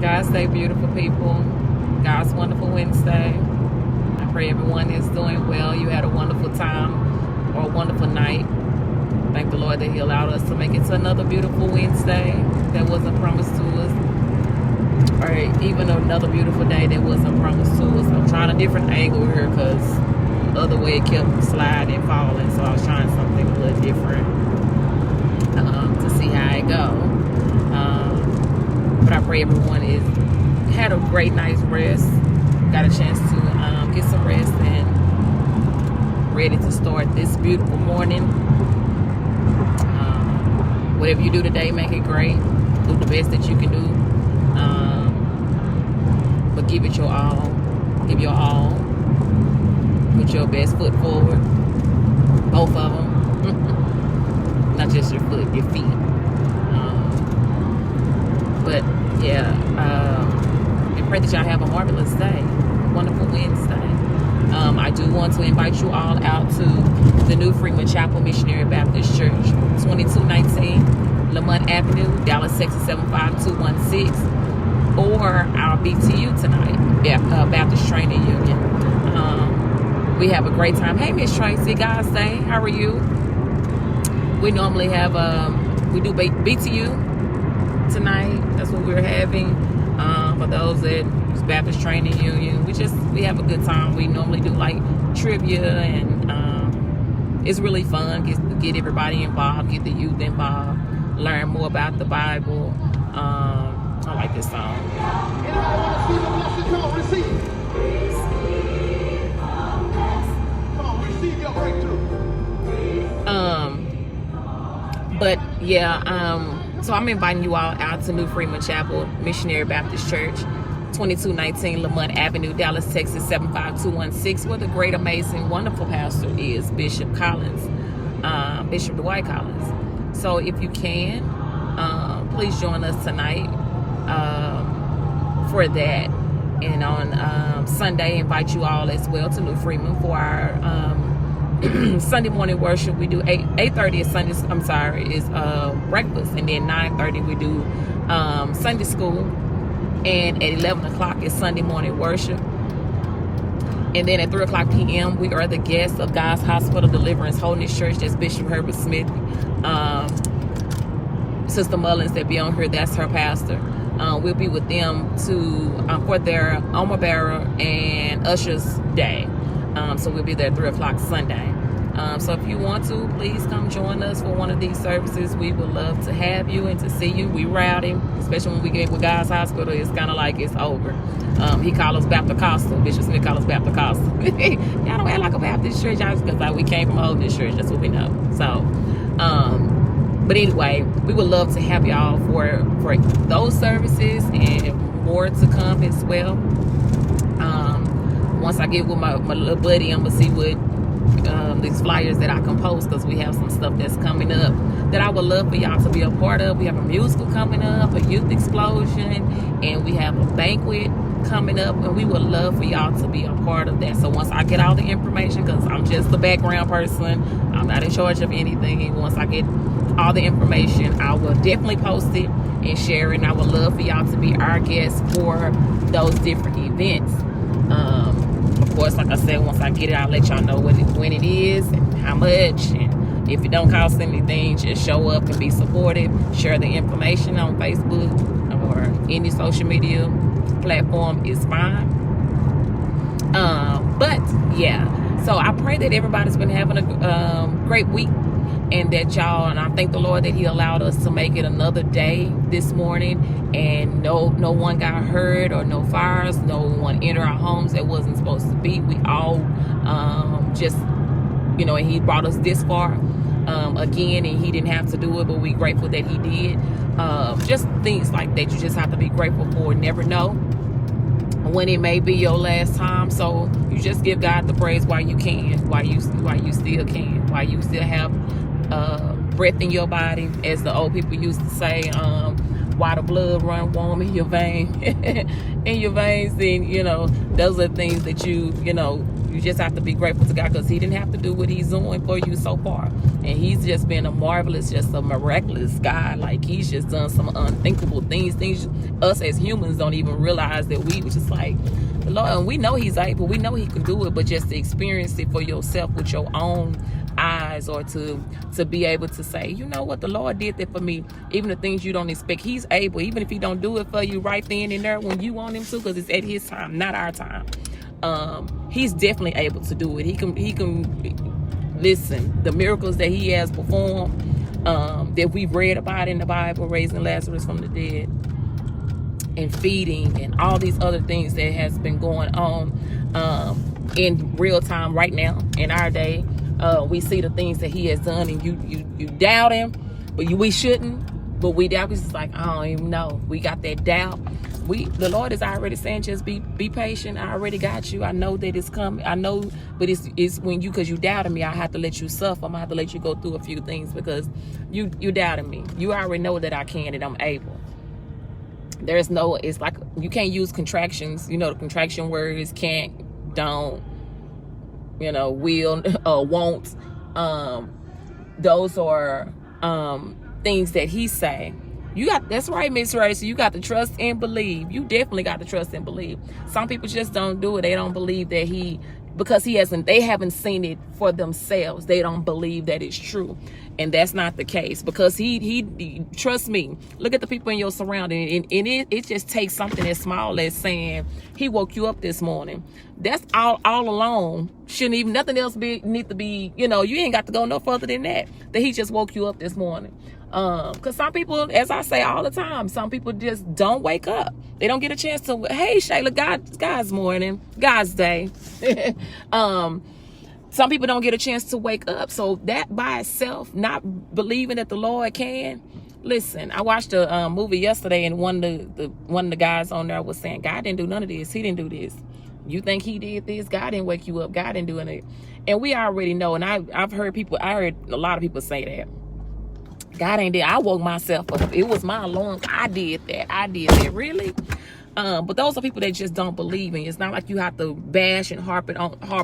God's Day, beautiful people. God's wonderful Wednesday. I pray everyone is doing well. You had a wonderful time or a wonderful night. Thank the Lord that He allowed us to make it to another beautiful Wednesday that wasn't promised to us, or even another beautiful day that wasn't promised to us. I'm trying a different angle here because the other way it kept sliding and falling, so I was trying something a little different to see how it go. But I pray everyone had a great night's rest, got a chance to get some rest and ready to start this beautiful morning. Whatever you do today, make it great. Do the best that you can do. But give it your all. Give your all. Put your best foot forward. Both of them. Not just your foot, your feet. But yeah, I pray that y'all have a marvelous day. Wonderful Wednesday. I do want to invite you all out to the New Freeman Chapel Missionary Baptist Church, 2219 Lamont Avenue, Dallas, Texas 75216, or our BTU tonight, Baptist Training Union. We have a great time. Hey, Miss Tracy, God's Day, how are you? We normally have, we do BTU tonight. That's what we're having. For those that use Baptist Training Union, we have a good time. We normally do like trivia, and it's really fun. Get everybody involved, get the youth involved, learn more about the Bible. I like this song. Anybody want to see the blessing? Come on, receive. Come on, receive your breakthrough. But yeah, so I'm inviting you all out to New Freeman Chapel Missionary Baptist Church, 2219 Lamont Avenue, Dallas, Texas 75216, where the great, amazing, wonderful pastor is Bishop Collins, Bishop Dwight Collins. So if you can, please join us tonight for that. And on Sunday, invite you all as well to New Freeman for our Sunday morning worship. We do 8:30 is Sunday. I'm sorry, is breakfast, and then 9:30 we do Sunday school, and at 11 o'clock is Sunday morning worship. And then at 3 o'clock p.m. we are the guests of God's Hospital Deliverance Holiness Church. That's Bishop Herbert Smith, Sister Mullins that be on here. That's her pastor. We'll be with them for their Alma Bearer and Usher's Day. So we'll be there at 3 o'clock Sunday. So if you want to, please come join us for one of these services. We would love to have you and to see you. We rowdy, especially when we get with God's Hospital. It's kind of like it's over. He calls us Baptist Costal. Bishop Smith calls us Baptist Costal. Y'all don't act like a Baptist church. Y'all just because like we came from a Holiness church. That's what we know. So, but anyway, we would love to have y'all for those services and more to come as well. Once I get with my little buddy, I'm going to see what these flyers that I can post, because we have some stuff that's coming up that I would love for y'all to be a part of. We have a musical coming up, a youth explosion, and we have a banquet coming up, and we would love for y'all to be a part of that. So once I get all the information, because I'm just the background person, I'm not in charge of anything, and once I get all the information, I will definitely post it and share it, and I would love for y'all to be our guests for those different events. Of course, like I said, once I get it, I'll let y'all know when it is and how much. And if it don't cost anything, just show up and be supportive. Share the information on Facebook or any social media platform is fine. But yeah, so I pray that everybody's been having a great week, and that y'all, and I thank the Lord that He allowed us to make it another day this morning, and no one got hurt or no fires, no one entered our homes that wasn't supposed to be. We all just, and He brought us this far again, and He didn't have to do it, but we're grateful that He did. Just things like that you just have to be grateful for. Never know when it may be your last time, so you just give God the praise while you can, while you still can, while you still have breath in your body, as the old people used to say. While the blood run warm in your veins, then those are things that you You just have to be grateful to God, because he didn't have to do what he's doing for you so far. And he's just been a marvelous, just a miraculous God. Like, he's just done some unthinkable things us as humans don't even realize that we was just like, the Lord, and we know he's able, we know he can do it, but just to experience it for yourself with your own eyes, or to be able to say, you know what, the Lord did that for me. Even the things you don't expect, he's able, even if he don't do it for you right then and there when you want him to, because it's at his time, not our time. He's definitely able to do it. He can listen, the miracles that he has performed, that we've read about in the Bible, raising Lazarus from the dead and feeding and all these other things that has been going on in real time right now in our day. We see the things that he has done, and you doubt him, but we shouldn't, but we doubt, because it's like, I don't even know. We got that doubt. The Lord is already saying, just be patient. I already got you. I know that it's coming. I know, but it's when because you doubted me, I have to let you suffer. I'm gonna have to let you go through a few things, because you doubted me. You already know that I can and I'm able. There's no, it's like, you can't use contractions. You know, the contraction word is can't, don't, will, won't. Those are things that he say. That's right, Miss Racer. You got to trust and believe. You definitely got to trust and believe. Some people just don't do it. They don't believe that because they haven't seen it for themselves. They don't believe that it's true. And that's not the case, because he trust me, look at the people in your surrounding, and it just takes something as small as saying he woke you up this morning. That's all alone. Shouldn't even nothing else need to be, you ain't got to go no further than that he just woke you up this morning. Because some people, as I say all the time, some people just don't wake up. They don't get a chance to, hey, Shayla, God's morning, God's day. Some people don't get a chance to wake up. So that by itself, not believing that the Lord can. Listen, I watched a movie yesterday, and one of the guys on there was saying, God didn't do none of this. He didn't do this. You think he did this? God didn't wake you up. God didn't do it. And we already know. And I heard a lot of people say that. God ain't did. I woke myself up. It was my alarm. I did that. Really? But those are people that just don't believe in. It's not like you have to bash and harp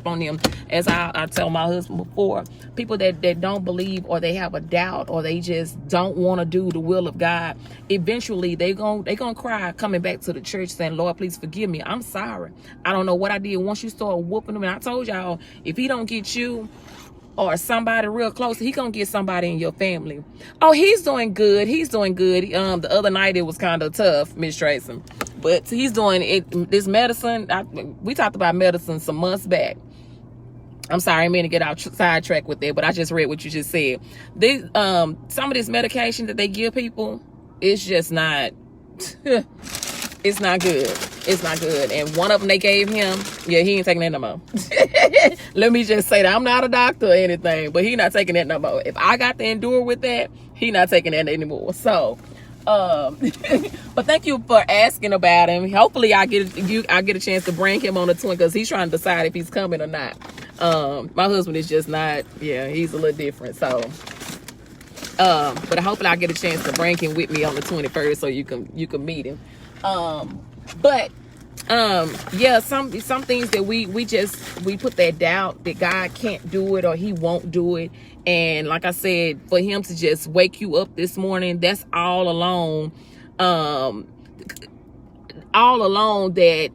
on them. As I tell my husband before, people that don't believe, or they have a doubt, or they just don't want to do the will of God, eventually they gonna cry coming back to the church saying, Lord, please forgive me. I'm sorry. I don't know what I did. Once you start whooping them, and I told y'all, if he don't get you or somebody real close, he gonna get somebody in your family. Oh, he's doing good. The other night it was kind of tough, Miss Tracy, but he's doing it. This medicine, we talked about medicine some months back. I'm sorry, I mean to get out sidetracked with it, but I just read what you just said. Some of this medication that they give people, it's just not. It's not good. It's not good. And one of them they gave him, he ain't taking that no more. Let me just say that. I'm not a doctor or anything, but he not taking that no more. If I got to endure with that, he not taking that anymore. So, but thank you for asking about him. Hopefully I get a chance to bring him on the twin, because he's trying to decide if he's coming or not. My husband is just not, he's a little different. So, but hopefully I get a chance to bring him with me on the 21st, so you can meet him. But some things that we put that doubt that God can't do it or he won't do it. And like I said, for him to just wake you up this morning, that's all alone that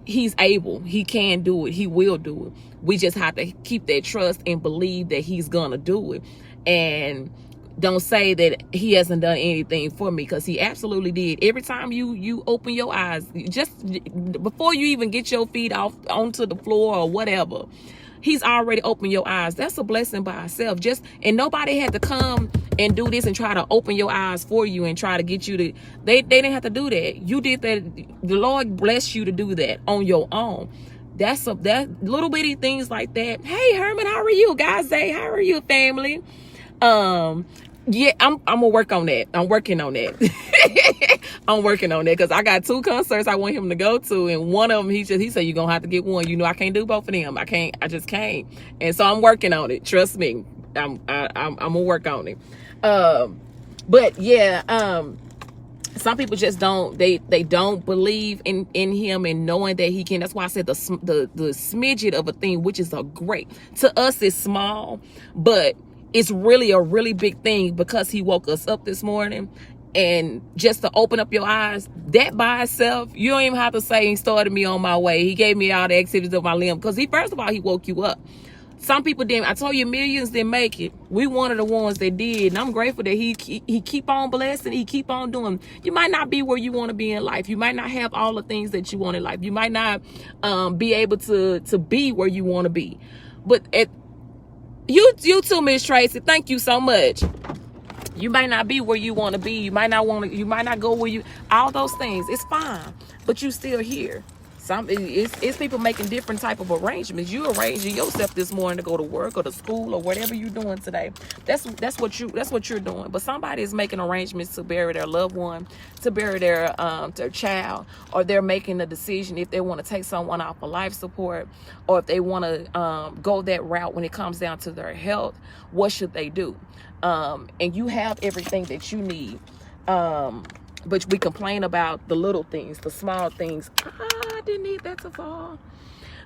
he's able, he can do it, he will do it. We just have to keep that trust and believe that he's gonna do it. And don't say that he hasn't done anything for me, because he absolutely did. Every time you open your eyes, just before you even get your feet off onto the floor or whatever, he's already opened your eyes. That's a blessing by itself. And nobody had to come and do this and try to open your eyes for you and try to get you to. They didn't have to do that. You did that. The Lord blessed you to do that on your own. That little bitty things like that. Hey Herman, how are you? Guys say, how are you, family? I'm gonna work on that. I'm working on that. I'm working on that, because I got 2 concerts I want him to go to, and one of them he said, you're gonna have to get one. I can't do both of them. I just can't. And so I'm working on it. Trust me. I'm gonna work on it. But some people just don't, they don't believe in him and knowing that he can. That's why I said the smidget of a thing, which is a great, to us it's small, but it's really a really big thing, because he woke us up this morning. And just to open up your eyes, that by itself, you don't even have to say he started me on my way. He gave me all the activities of my limb, because he, first of all, he woke you up. Some people didn't. I told you, millions didn't make it. We one of the ones that did, and I'm grateful that he keep on blessing. He keep on doing. You might not be where you want to be in life. You might not have all the things that you want in life. You might not be able to be where you want to be. But you too, Miss Tracy. Thank you so much. You might not be where you want to be. You might not want to. You might not go where you. All those things. It's fine, but you still here. It's people making different type of arrangements. You arranging yourself this morning to go to work or to school or whatever you're doing today. That's what you're doing. But somebody is making arrangements to bury their loved one, to bury their child, or they're making a decision if they want to take someone off of life support, or if they want to go that route when it comes down to their health. What should they do? And you have everything that you need. But we complain about the little things, the small things. I didn't need that to fall.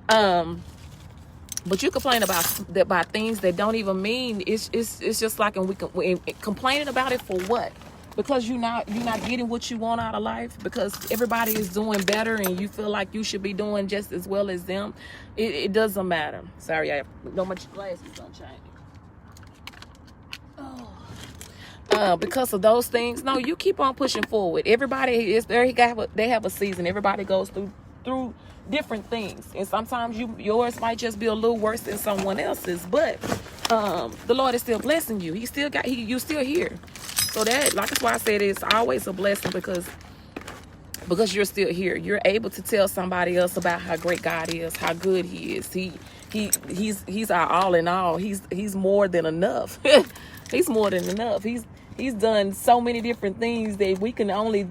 But you complain about things that don't even mean. It's just like, and we complaining about it for what? Because you're not getting what you want out of life. Because everybody is doing better, and you feel like you should be doing just as well as them. It doesn't matter. Sorry, I have no much glasses sunshine. Because of those things, no, you keep on pushing forward. Everybody is there. They have a season. Everybody goes through different things, and sometimes yours might just be a little worse than someone else's. But the Lord is still blessing you. You still here. So that's why I said it's always a blessing, because you're still here. You're able to tell somebody else about how great God is, how good He is. He's our all in all. He's more than enough. He's more than enough. He's done so many different things that we can only,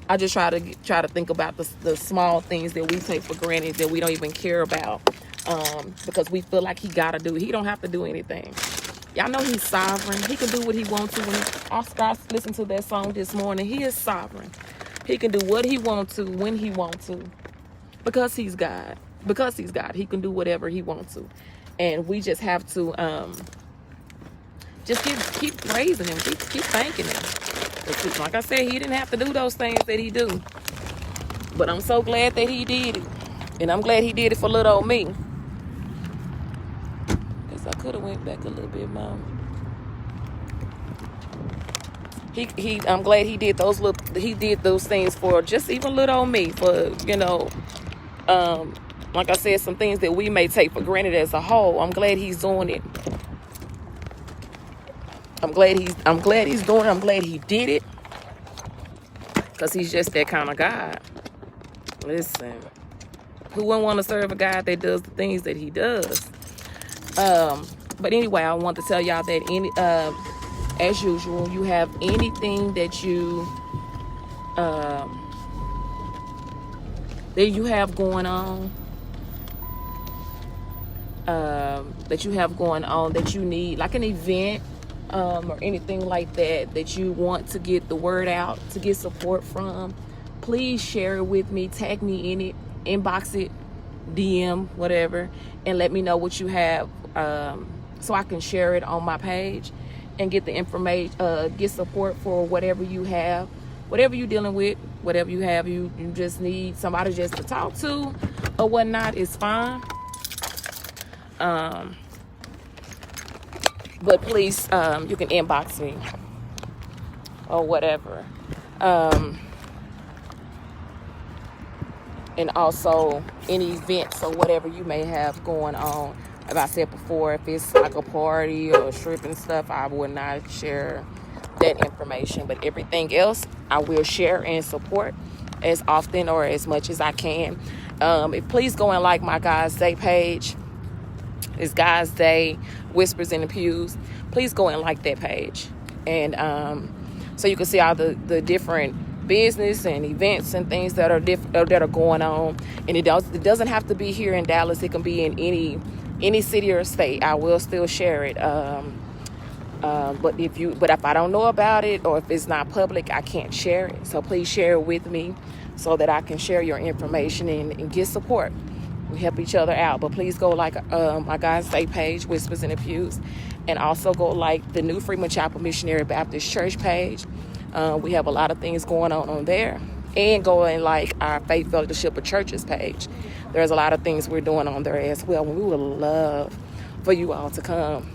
I just try to think about the small things that we take for granted, that we don't even care about, because we feel like He gotta do. He don't have to do anything. Y'all know He's sovereign. He can do what He wants to. When I listened to that song this morning, He is sovereign. He can do what He wants to, when He wants to, because He's God. Because He's God, He can do whatever He wants to. And we just have to just keep praising Him, keep thanking Him. Because, like I said, He didn't have to do those things that He do. But I'm so glad that He did it. And I'm glad He did it for little old me. Guess I could have went back a little bit more. I'm glad He did those things for just even little old me, for like I said, some things that we may take for granted as a whole. I'm glad He's doing it. I'm glad He's doing it. I'm glad He did it, because He's just that kind of God. Listen, who wouldn't want to serve a God that does the things that He does? But anyway, I want to tell y'all that as usual, you have anything that you have going on, that you need, like an event, or anything like that you want to get the word out, to get support from, please share it with me. Tag me in it, inbox it, DM, whatever, and let me know what you have, so I can share it on my page and get the information, get support for whatever you have, whatever you're dealing with, whatever you have. You just need somebody just to talk to or whatnot, is fine. But please, you can inbox me or whatever. And also any events or whatever you may have going on. As I said before, if it's like a party or stripping stuff, I would not share that information. But everything else, I will share and support as often or as much as I can. Please go and like my God's Day page. It's God's Day Whispers in the Pews. Please go and like that page, and so you can see all the different business and events and things that are going on. And it doesn't have to be here in Dallas. It can be in any city or state. I will still share it. But if I don't know about it, or if it's not public, I can't share it. So please share it with me so that I can share your information and get support. We help each other out. But please go like my God's Day page, Whispers in the Pews, and also go like the New Freeman Chapel Missionary Baptist Church page. We have a lot of things going on there. And go in like our Faith Fellowship of Churches page. There's a lot of things we're doing on there as well. We would love for you all to come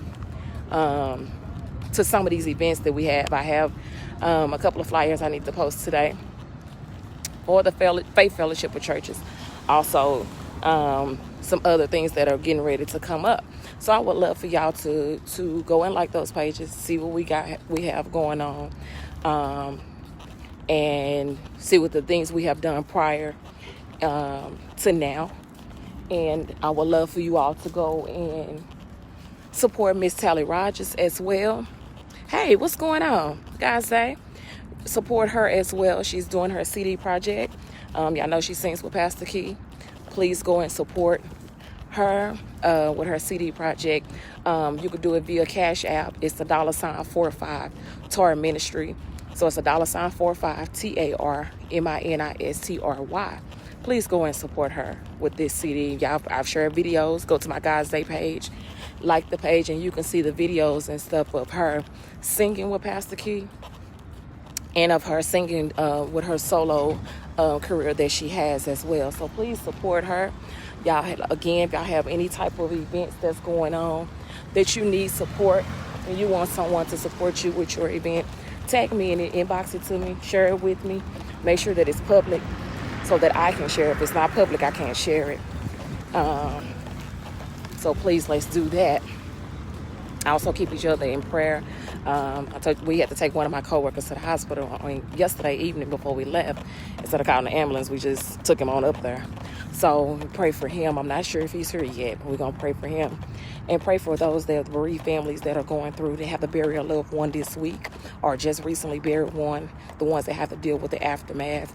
to some of these events that we have. I have a couple of flyers I need to post today for the Faith Fellowship of Churches. Also, some other things that are getting ready to come up. So I would love for y'all to go and like those pages, see what we have going on, and see what the things we have done prior to now. And I would love for you all to go and support Miss Tally Rogers as well. Hey, what's going on, guys? Support her as well. She's doing her CD project. Y'all know she sings with Pastor Key. Please go and support her with her CD project. You could do it via Cash App. It's the $45 Tar Ministry. So it's a $45 TARMINISTRY. Please go and support her with this CD. Y'all, I've shared videos. Go to my God's Day page, like the page, and you can see the videos and stuff of her singing with Pastor Key and of her singing with her solo career that she has as well. So please support her. Y'all, again, if y'all have any type of events that's going on that you need support and you want someone to support you with your event, tag me in it, inbox it to me, share it with me. Make sure that it's public so that I can share it. If it's not public, I can't share it. So please, let's do that. I also keep each other in prayer. We had to take one of my coworkers to the hospital yesterday evening before we left. Instead of calling the ambulance, we just took him on up there. So pray for him. I'm not sure if he's here yet, but we're going to pray for him. And pray for those that bereaved families that are going through. They have to bury a loved one this week or just recently buried one. The ones that have to deal with the aftermath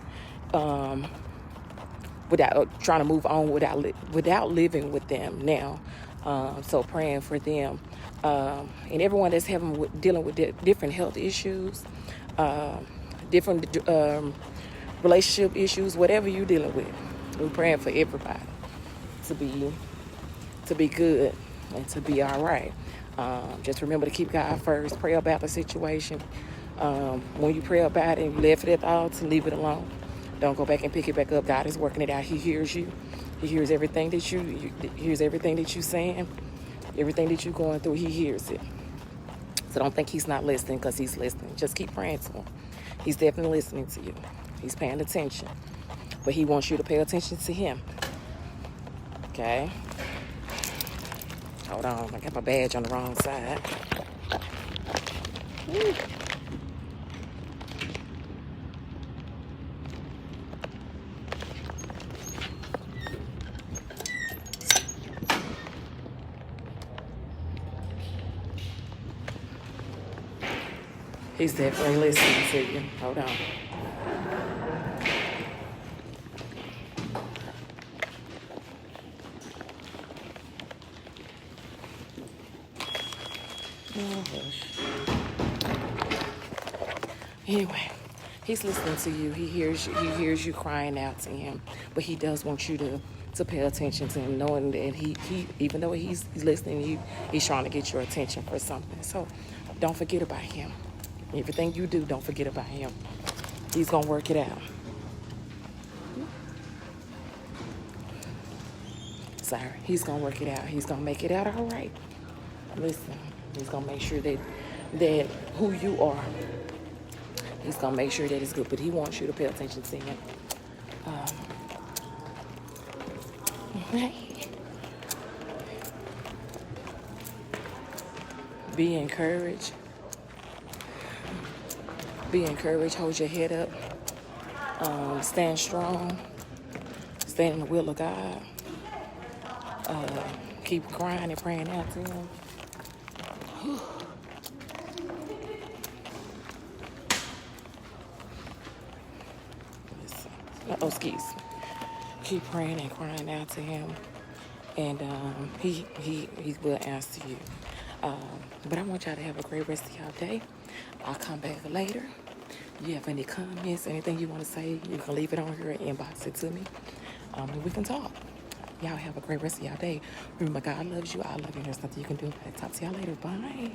without trying to move on without living with them now. So praying for them. And everyone that's dealing with different health issues, different relationship issues, whatever you're dealing with. We're praying for everybody to be good and to be all right. Just remember to keep God first. Pray about the situation. When you pray about it, you left it at the altar, leave it alone. Don't go back and pick it back up. God is working it out. He hears you. He hears everything that hears everything that you're saying, everything that you're going through. He hears it. So don't think he's not listening, because he's listening. Just keep praying to him. He's definitely listening to you. He's paying attention. But he wants you to pay attention to him. Okay? Hold on. I got my badge on the wrong side. Woo. He's definitely listening to you. Hold on. Oh, hush. Anyway, he's listening to you. He hears you crying out to him. But he does want you to pay attention to him, knowing that he even though he's listening to you, he's trying to get your attention for something. So don't forget about him. Everything you do, don't forget about him. He's going to work it out. Sorry. He's going to work it out. He's going to make it out all right. Listen, he's going to make sure that who you are, he's going to make sure that it's good. But he wants you to pay attention to him. Be encouraged. Be encouraged. Hold your head up. Stand strong. Stand in the will of God. Keep crying and praying out to him. Oh, excuse me. Keep praying and crying out to him. And he will answer you. But I want y'all to have a great rest of y'all day. I'll come back later. You have any comments, anything you want to say, you can leave it on here and inbox it to me. And we can talk. Y'all have a great rest of y'all day. Remember, God loves you. I love you. There's nothing you can do about it. Talk to y'all later. Bye.